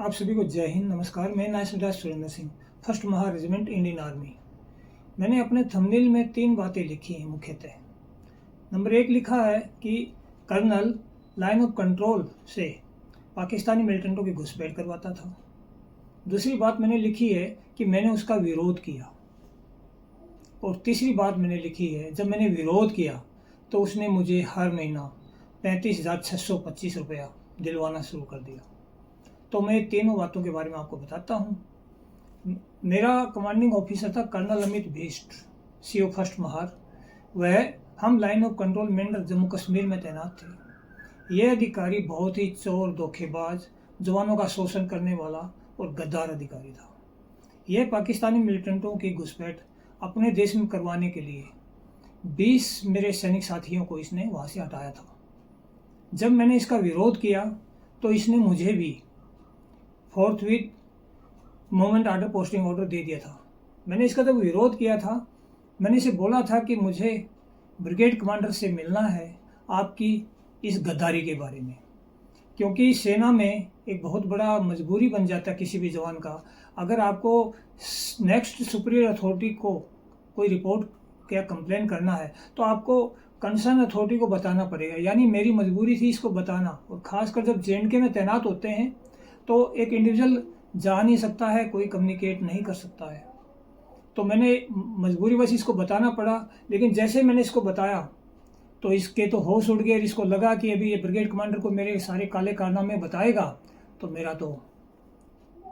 आप सभी को जय हिंद, नमस्कार। मैं नायब Sardar Surendra Singh, first Mahar regiment, Indian army. मैंने अपने थंबनेल में 3 बातें लिखी हैं मुख्यतः। नंबर 1 लिखा है कि कर्नल लाइन ऑफ कंट्रोल से पाकिस्तानी मिलिटेंटों की घुसपैठ करवाता था। दूसरी बात मैंने लिखी है कि मैंने उसका विरोध किया। और तीसरी बात मैंने लिखी है, जब मैंने विरोध किया तो उसने मुझे हर महीना 35,625 रुपया दिलवाना शुरू कर दिया। तो मैं तीनों बातों के बारे में आपको बताता हूँ। मेरा कमांडिंग ऑफिसर था colonel Amit Bisht, CO first Mahar. वह हम line of control Mendhar Jammu Kashmir में तैनात थे। यह अधिकारी बहुत ही चोर, धोखेबाज, जवानों का शोषण करने वाला और गद्दार अधिकारी था। यह पाकिस्तानी मिलिटेंटों की घुसपैठ अपने देश में करवाने के लिए 20 मेरे सैनिक साथियों को इसने वहाँ से हटाया था। जब मैंने इसका विरोध किया तो इसने मुझे भी forthwith moment order, posting order दे दिया था। मैंने इसका जब विरोध किया था, मैंने इसे बोला था कि मुझे ब्रिगेड कमांडर से मिलना है आपकी इस गद्दारी के बारे में, क्योंकि सेना में एक बहुत बड़ा मजबूरी बन जाता है किसी भी जवान का। अगर आपको नेक्स्ट सुपीरियर अथॉरिटी को कोई रिपोर्ट या कंप्लेन करना है तो आपको कंसर्न अथॉरिटी को बताना पड़ेगा। यानी मेरी मजबूरी थी इसको बताना। और ख़ासकर जब JNK में तैनात होते हैं तो एक इंडिविजुअल जा नहीं सकता है, कोई कम्युनिकेट नहीं कर सकता है। तो मैंने मजबूरी बस इसको बताना पड़ा। लेकिन जैसे मैंने इसको बताया तो इसके तो होश उड़ गए। इसको लगा कि अभी ये ब्रिगेड कमांडर को मेरे सारे काले कारनामे बताएगा तो मेरा तो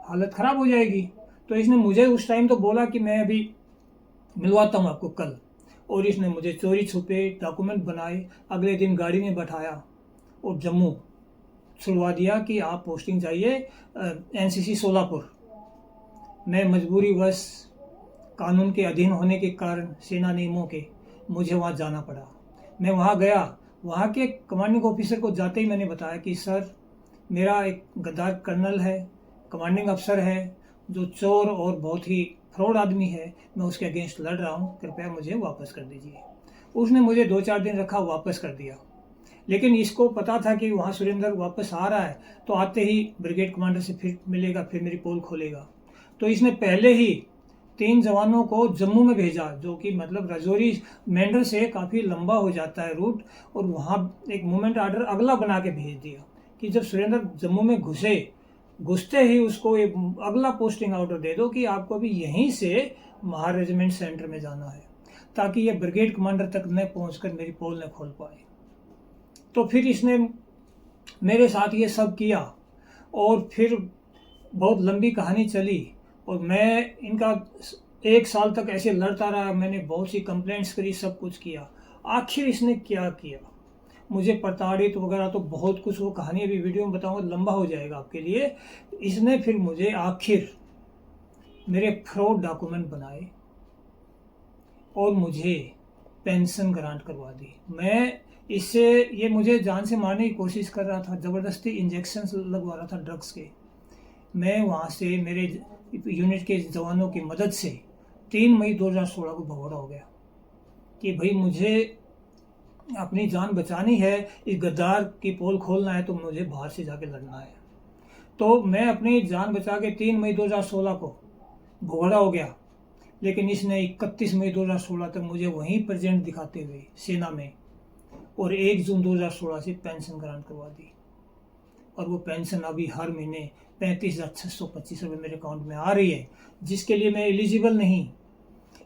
हालत ख़राब हो जाएगी। तो इसने मुझे उस टाइम तो बोला कि मैं अभी मिलवाता हूँ आपको कल। और इसने मुझे चोरी छुपे डॉक्यूमेंट बनाए, अगले दिन गाड़ी में बैठाया और जम्मू छुड़वा दिया कि आप पोस्टिंग चाहिए NCC सोलापुर। मैं मजबूरीवश कानून के अधीन होने के कारण, सेना नियमों के, मुझे वहाँ जाना पड़ा। मैं वहाँ गया। वहाँ के कमांडिंग ऑफिसर को जाते ही मैंने बताया कि सर, मेरा एक गद्दार कर्नल है, कमांडिंग अफसर है, जो चोर और बहुत ही फ्रॉड आदमी है। मैं उसके अगेंस्ट लड़ रहा हूँ, कृपया मुझे वापस कर दीजिए। उसने मुझे 2-4 दिन रखा, वापस कर दिया। लेकिन इसको पता था कि वहाँ सुरेंद्र वापस आ रहा है तो आते ही ब्रिगेड कमांडर से फिर मिलेगा, फिर मेरी पोल खोलेगा। तो इसने पहले ही 3 जवानों को जम्मू में भेजा, जो कि मतलब राजौरी मेंढर से काफ़ी लंबा हो जाता है रूट। और वहाँ एक मूवमेंट आर्डर अगला बना के भेज दिया कि जब सुरेंद्र जम्मू में घुसते ही उसको एक अगला पोस्टिंग ऑर्डर दे दो कि आपको भी यहीं से महार रेजिमेंट सेंटर में जाना है, ताकि ये ब्रिगेड कमांडर तक न पहुँचकर मेरी पोल न खोल पाए। तो फिर इसने मेरे साथ ये सब किया और फिर बहुत लंबी कहानी चली। और मैं इनका 1 साल तक ऐसे लड़ता रहा। मैंने बहुत सी कंप्लेंट्स करी, सब कुछ किया। आखिर इसने क्या किया, मुझे प्रताड़ित वगैरह तो बहुत कुछ, वो कहानी अभी वीडियो में बताऊंगा, लंबा हो जाएगा आपके लिए। इसने फिर मुझे आखिर मेरे फ्रॉड डॉक्यूमेंट बनाए और मुझे पेंशन ग्रांट करवा दी। मैं इससे, ये मुझे जान से मारने की कोशिश कर रहा था, ज़बरदस्ती इंजेक्शन लगवा रहा था ड्रग्स के। मैं वहाँ से मेरे यूनिट के जवानों की मदद से 3 मई 2016 को भगोड़ा हो गया कि भाई मुझे अपनी जान बचानी है, इस गद्दार की पोल खोलना है, तो मुझे बाहर से जाके लड़ना है। तो मैं अपनी जान बचा के 3 मई 2016 को भगोड़ा हो गया। लेकिन इसने 31 मई 2016 तक मुझे वहीं प्रेजेंट दिखाते हुए सेना में, और 1 जून 2016 से पेंशन ग्रांट करवा दी। और वो पेंशन अभी हर महीने 35,625 रुपये मेरे अकाउंट में आ रही है, जिसके लिए मैं एलिजिबल नहीं।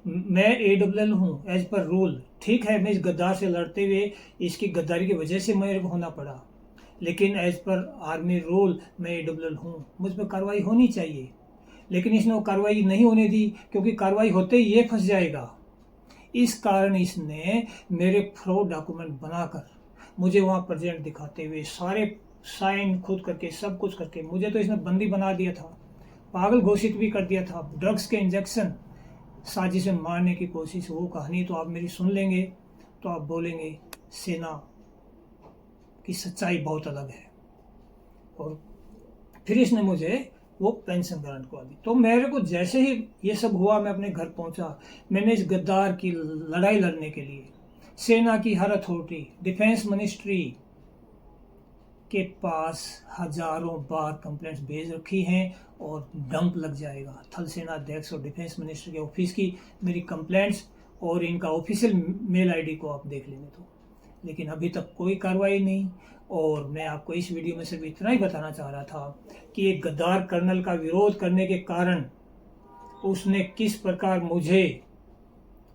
मैं AWL हूँ एज पर रूल। ठीक है, मैं इस गद्दार से लड़ते हुए, इसकी गद्दारी की वजह से मेरे को होना पड़ा, लेकिन एज पर आर्मी रूल मैं AWL हूँ, मुझ पर कार्रवाई होनी चाहिए। लेकिन इसने वो कार्रवाई नहीं होने दी, क्योंकि कार्रवाई होते ही ये फंस जाएगा। इस कारण इसने मेरे फ्रॉड डॉक्यूमेंट बनाकर मुझे वहाँ प्रेजेंट दिखाते हुए सारे साइन खुद करके, सब कुछ करके, मुझे तो इसने बंदी बना दिया था, पागल घोषित भी कर दिया था। ड्रग्स के इंजेक्शन, साजिश में मारने की कोशिश। वो कहानी तो आप मेरी सुन लेंगे तो आप बोलेंगे सेना की सच्चाई बहुत अलग है। और फिर इसने मुझे वो पेंशन ग्रांट करवा दी। तो मेरे को जैसे ही ये सब हुआ, मैं अपने घर पहुंचा। मैंने इस गद्दार की लड़ाई लड़ने के लिए सेना की हर अथॉरिटी, डिफेंस मिनिस्ट्री आपके पास हजारों बार कंप्लेंट्स भेज रखी हैं और डंप लग जाएगा। थल सेना अध्यक्ष और डिफेंस मिनिस्टर के ऑफिस की मेरी कंप्लेंट्स और इनका ऑफिशियल मेल आईडी को आप देख लेंगे तो, लेकिन अभी तक कोई कार्रवाई नहीं। और मैं आपको इस वीडियो में सिर्फ इतना ही बताना चाह रहा था कि एक गद्दार कर्नल का विरोध करने के कारण उसने किस प्रकार मुझे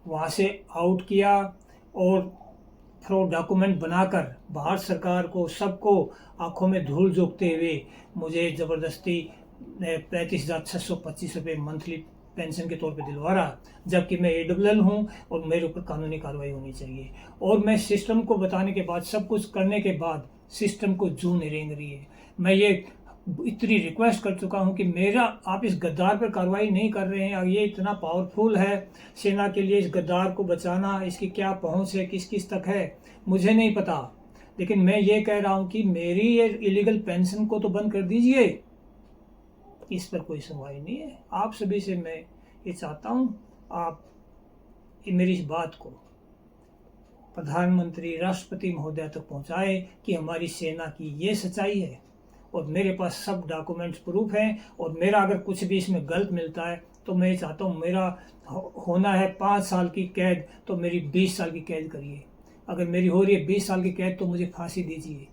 वहाँ से आउट किया और फ्रॉड डॉक्यूमेंट बनाकर भारत सरकार को सबको आंखों में धूल झोंकते हुए मुझे ज़बरदस्ती 35,625 रुपये मंथली पेंशन के तौर पे दिलवा रहा, जबकि मैं AWL हूँ और मेरे ऊपर कानूनी कार्रवाई होनी चाहिए। और मैं सिस्टम को बताने के बाद, सब कुछ करने के बाद सिस्टम को जू नहीं रेंग रही है। मैं ये इतनी रिक्वेस्ट कर चुका हूँ कि मेरा आप इस गद्दार पर कार्रवाई नहीं कर रहे हैं और ये इतना पावरफुल है सेना के लिए, इस गद्दार को बचाना, इसकी क्या पहुँच है, किस किस तक है मुझे नहीं पता, लेकिन मैं ये कह रहा हूँ कि मेरी ये इलीगल पेंशन को तो बंद कर दीजिए। इस पर कोई सुनवाई नहीं है। आप सभी से मैं ये चाहता हूँ, आप मेरी इस बात को प्रधानमंत्री, राष्ट्रपति महोदय तक पहुँचाए कि हमारी सेना की ये सच्चाई है और मेरे पास सब डॉक्यूमेंट्स प्रूफ हैं। और मेरा अगर कुछ भी इसमें गलत मिलता है तो मैं ये चाहता हूँ, मेरा होना है 5 साल की कैद तो मेरी 20 साल की कैद करिए। अगर मेरी हो रही है 20 साल की कैद तो मुझे फांसी दीजिए।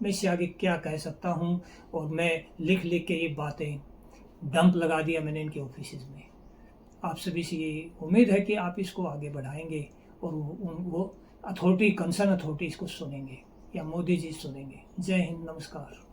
मैं इससे आगे क्या कह सकता हूँ। और मैं लिख लिख के ये बातें डंप लगा दिया मैंने इनके ऑफिस में। आप सभी से ये उम्मीद है कि आप इसको आगे बढ़ाएंगे और वो अथॉरिटी, कंसर्न अथॉरिटी इसको सुनेंगे या मोदी जी सुनेंगे। जय हिंद, नमस्कार।